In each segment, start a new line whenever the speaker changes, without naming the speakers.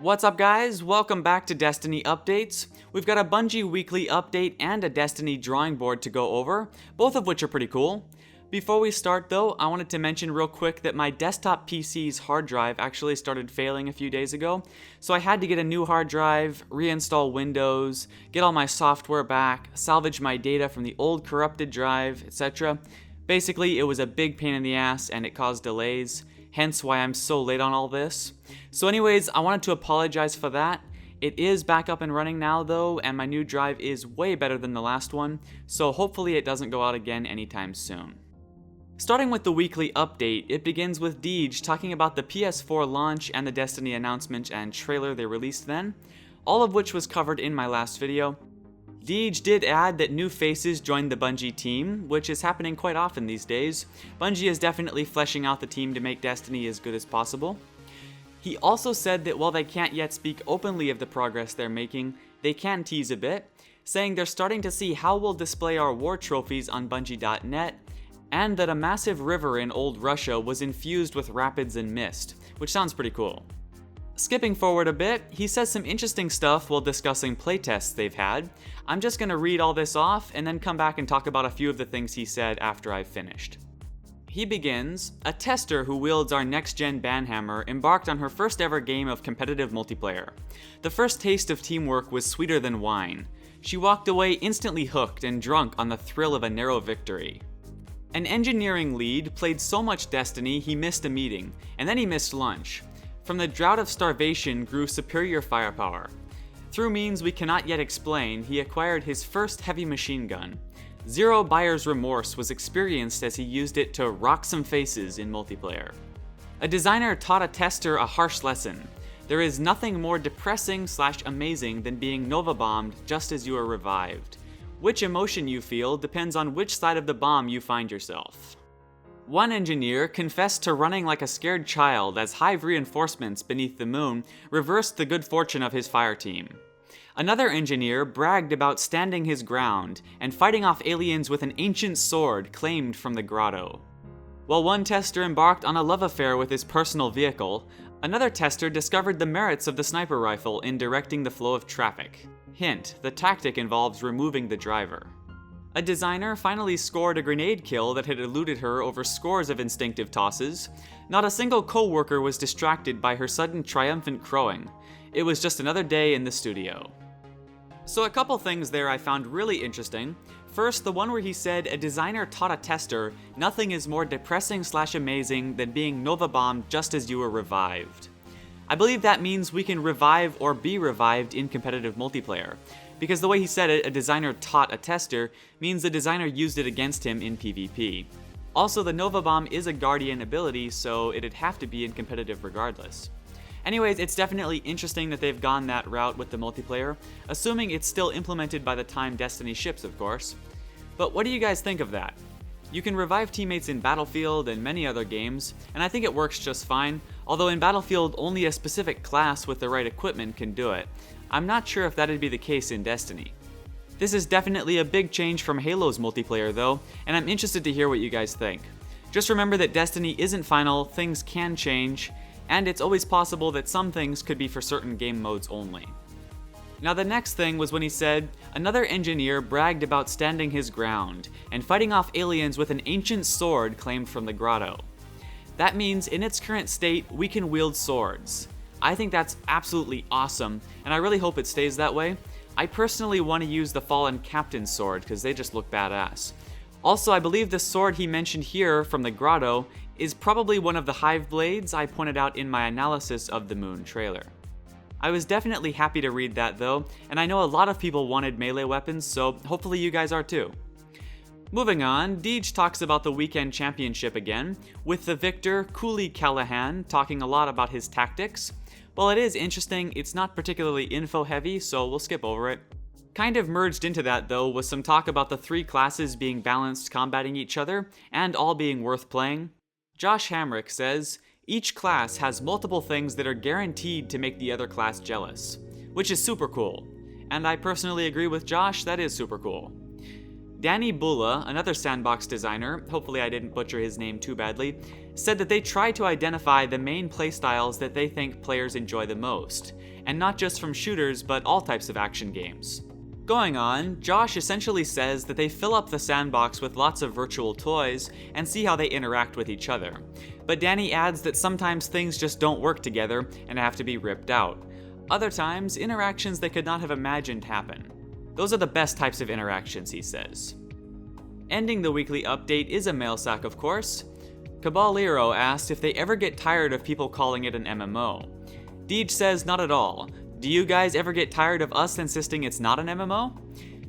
What's up guys? Welcome back to Destiny Updates. We've got a Bungie Weekly update and a Destiny drawing board to go over, both of which are pretty cool. Before we start though, I wanted to mention real quick that my desktop PC's hard drive actually started failing a few days ago, so I had to get a new hard drive, reinstall Windows, get all my software back, salvage my data from the old corrupted drive, etc. Basically, it was a big pain in the ass and it caused delays, hence why I'm so late on all this. So anyways, I wanted to apologize for that. It is back up and running now though, and my new drive is way better than the last one, so hopefully it doesn't go out again anytime soon. Starting with the weekly update, it begins with Deej talking about the PS4 launch and the Destiny announcement and trailer they released then, all of which was covered in my last video. Deej did add that new faces joined the Bungie team, which is happening quite often these days. Bungie is definitely fleshing out the team to make Destiny as good as possible. He also said that while they can't yet speak openly of the progress they're making, they can tease a bit, saying they're starting to see how we'll display our war trophies on Bungie.net, and that a massive river in old Russia was infused with rapids and mist, which sounds pretty cool. Skipping forward a bit, he says some interesting stuff while discussing playtests they've had. I'm just going to read all this off and then come back and talk about a few of the things he said after I've finished. He begins, a tester who wields our next-gen banhammer embarked on her first ever game of competitive multiplayer. The first taste of teamwork was sweeter than wine. She walked away instantly hooked and drunk on the thrill of a narrow victory. An engineering lead played so much Destiny he missed a meeting, and then he missed lunch. From the drought of starvation grew superior firepower. Through means we cannot yet explain, he acquired his first heavy machine gun. Zero buyer's remorse was experienced as he used it to rock some faces in multiplayer. A designer taught a tester a harsh lesson. There is nothing more depressing/amazing than being Nova bombed just as you are revived. Which emotion you feel depends on which side of the bomb you find yourself. One engineer confessed to running like a scared child as hive reinforcements beneath the moon reversed the good fortune of his fire team. Another engineer bragged about standing his ground and fighting off aliens with an ancient sword claimed from the grotto. While one tester embarked on a love affair with his personal vehicle, another tester discovered the merits of the sniper rifle in directing the flow of traffic. Hint, the tactic involves removing the driver. A designer finally scored a grenade kill that had eluded her over scores of instinctive tosses. Not a single co-worker was distracted by her sudden triumphant crowing. It was just another day in the studio. So a couple things there I found really interesting. First, the one where he said a designer taught a tester, nothing is more depressing/amazing than being Nova bombed just as you were revived. I believe that means we can revive or be revived in competitive multiplayer, because the way he said it, a designer taught a tester, means the designer used it against him in PvP. Also, the Nova Bomb is a Guardian ability, so it'd have to be in competitive regardless. Anyways, it's definitely interesting that they've gone that route with the multiplayer, assuming it's still implemented by the time Destiny ships, of course. But what do you guys think of that? You can revive teammates in Battlefield and many other games, and I think it works just fine, although in Battlefield only a specific class with the right equipment can do it. I'm not sure if that'd be the case in Destiny. This is definitely a big change from Halo's multiplayer though, and I'm interested to hear what you guys think. Just remember that Destiny isn't final, things can change, and it's always possible that some things could be for certain game modes only. Now the next thing was when he said, another engineer bragged about standing his ground and fighting off aliens with an ancient sword claimed from the grotto. That means in its current state, we can wield swords. I think that's absolutely awesome, and I really hope it stays that way. I personally want to use the Fallen Captain's sword because they just look badass. Also, I believe the sword he mentioned here from the grotto is probably one of the hive blades I pointed out in my analysis of the Moon trailer. I was definitely happy to read that though, and I know a lot of people wanted melee weapons, so hopefully you guys are too. Moving on, Deej talks about the weekend championship again, with the victor, Cooley Callahan, talking a lot about his tactics. While it is interesting, it's not particularly info heavy, so we'll skip over it. Kind of merged into that though was some talk about the three classes being balanced combating each other, and all being worth playing. Josh Hamrick says, each class has multiple things that are guaranteed to make the other class jealous, which is super cool. And I personally agree with Josh, that is super cool. Danny Bula, another sandbox designer, hopefully I didn't butcher his name too badly, said that they try to identify the main playstyles that they think players enjoy the most, and not just from shooters but all types of action games. Going on, Josh essentially says that they fill up the sandbox with lots of virtual toys and see how they interact with each other, but Danny adds that sometimes things just don't work together and have to be ripped out. Other times, interactions they could not have imagined happen. Those are the best types of interactions, he says. Ending the weekly update is a mail sack, of course. Caballero asked if they ever get tired of people calling it an MMO. Deej says not at all. Do you guys ever get tired of us insisting it's not an MMO?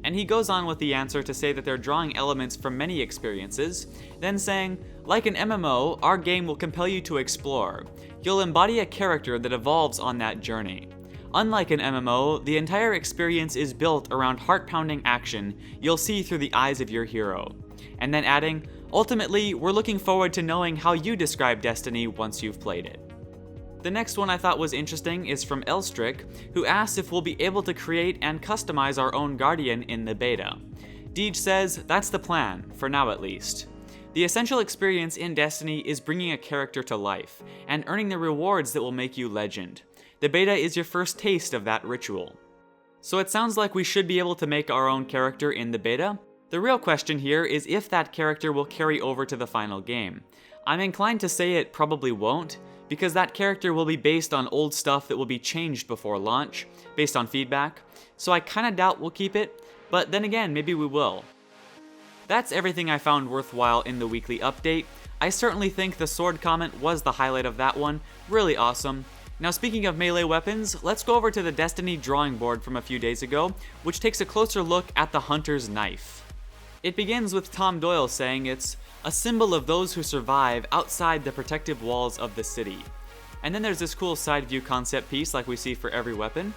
And he goes on with the answer to say that they're drawing elements from many experiences, then saying, like an MMO, our game will compel you to explore. You'll embody a character that evolves on that journey. Unlike an MMO, the entire experience is built around heart-pounding action you'll see through the eyes of your hero. And then adding, ultimately, we're looking forward to knowing how you describe Destiny once you've played it. The next one I thought was interesting is from Elstrick, who asks if we'll be able to create and customize our own Guardian in the beta. Deej says, that's the plan, for now at least. The essential experience in Destiny is bringing a character to life, and earning the rewards that will make you legend. The beta is your first taste of that ritual. So it sounds like we should be able to make our own character in the beta. The real question here is if that character will carry over to the final game. I'm inclined to say it probably won't, because that character will be based on old stuff that will be changed before launch, based on feedback, so I kinda doubt we'll keep it, but then again, maybe we will. That's everything I found worthwhile in the weekly update. I certainly think the sword comment was the highlight of that one, really awesome. Now speaking of melee weapons, let's go over to the Destiny drawing board from a few days ago, which takes a closer look at the Hunter's Knife. It begins with Tom Doyle saying it's a symbol of those who survive outside the protective walls of the city. And then there's this cool side view concept piece like we see for every weapon.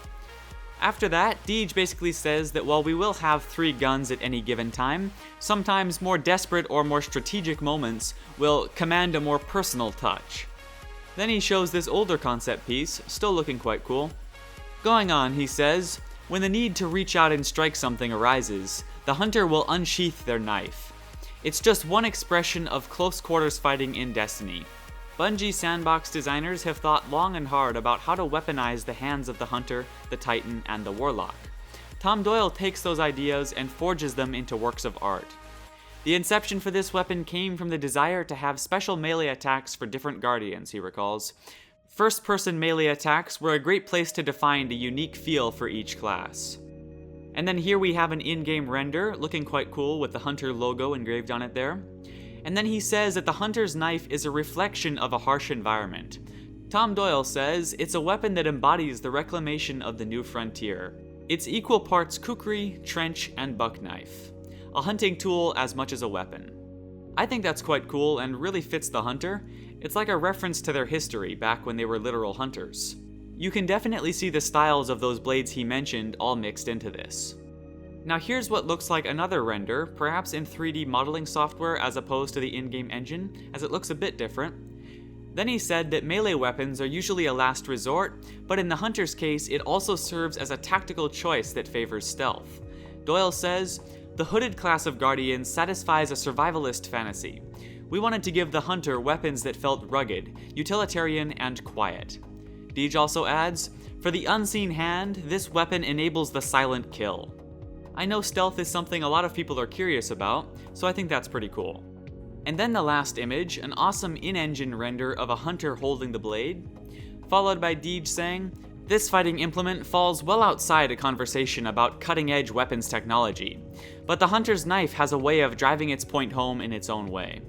After that, Deej basically says that while we will have 3 guns at any given time, sometimes more desperate or more strategic moments will command a more personal touch. Then he shows this older concept piece, still looking quite cool. Going on, he says, when the need to reach out and strike something arises, the hunter will unsheath their knife. It's just one expression of close quarters fighting in Destiny. Bungie sandbox designers have thought long and hard about how to weaponize the hands of the hunter, the titan, and the warlock. Tom Doyle takes those ideas and forges them into works of art. The inception for this weapon came from the desire to have special melee attacks for different guardians, he recalls. First-person melee attacks were a great place to define a unique feel for each class. And then here we have an in-game render, looking quite cool with the hunter logo engraved on it there. And then he says that the hunter's knife is a reflection of a harsh environment. Tom Doyle says it's a weapon that embodies the reclamation of the new frontier. It's equal parts kukri, trench, and buck knife. A hunting tool as much as a weapon. I think that's quite cool and really fits the hunter. It's like a reference to their history back when they were literal hunters. You can definitely see the styles of those blades he mentioned all mixed into this. Now here's what looks like another render, perhaps in 3D modeling software as opposed to the in-game engine, as it looks a bit different. Then he said that melee weapons are usually a last resort, but in the hunter's case it also serves as a tactical choice that favors stealth. Doyle says, the hooded class of guardians satisfies a survivalist fantasy. We wanted to give the hunter weapons that felt rugged, utilitarian, and quiet. Deej also adds, for the unseen hand, this weapon enables the silent kill. I know stealth is something a lot of people are curious about, so I think that's pretty cool. And then the last image, an awesome in-engine render of a hunter holding the blade, followed by Deej saying, this fighting implement falls well outside a conversation about cutting-edge weapons technology, but the hunter's knife has a way of driving its point home in its own way.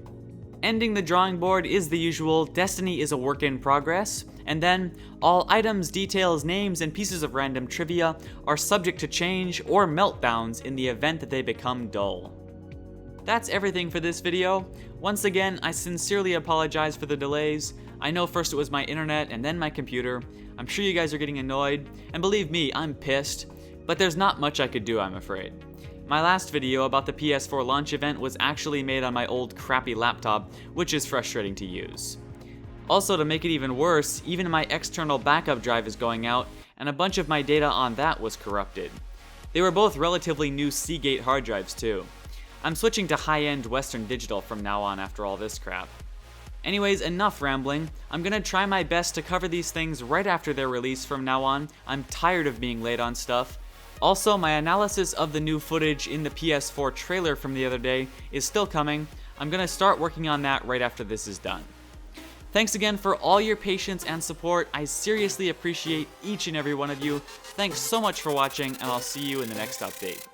Ending the drawing board is the usual, Destiny is a work in progress, and then, all items, details, names, and pieces of random trivia are subject to change or meltdowns in the event that they become dull. That's everything for this video. Once again, I sincerely apologize for the delays. I know first it was my internet and then my computer. I'm sure you guys are getting annoyed, and believe me, I'm pissed, but there's not much I could do, I'm afraid. My last video about the PS4 launch event was actually made on my old crappy laptop, which is frustrating to use. Also, to make it even worse, even my external backup drive is going out, and a bunch of my data on that was corrupted. They were both relatively new Seagate hard drives too. I'm switching to high-end Western Digital from now on after all this crap. Anyways, enough rambling. I'm gonna try my best to cover these things right after their release from now on. I'm tired of being late on stuff. Also, my analysis of the new footage in the PS4 trailer from the other day is still coming. I'm gonna start working on that right after this is done. Thanks again for all your patience and support. I seriously appreciate each and every one of you. Thanks so much for watching, and I'll see you in the next update.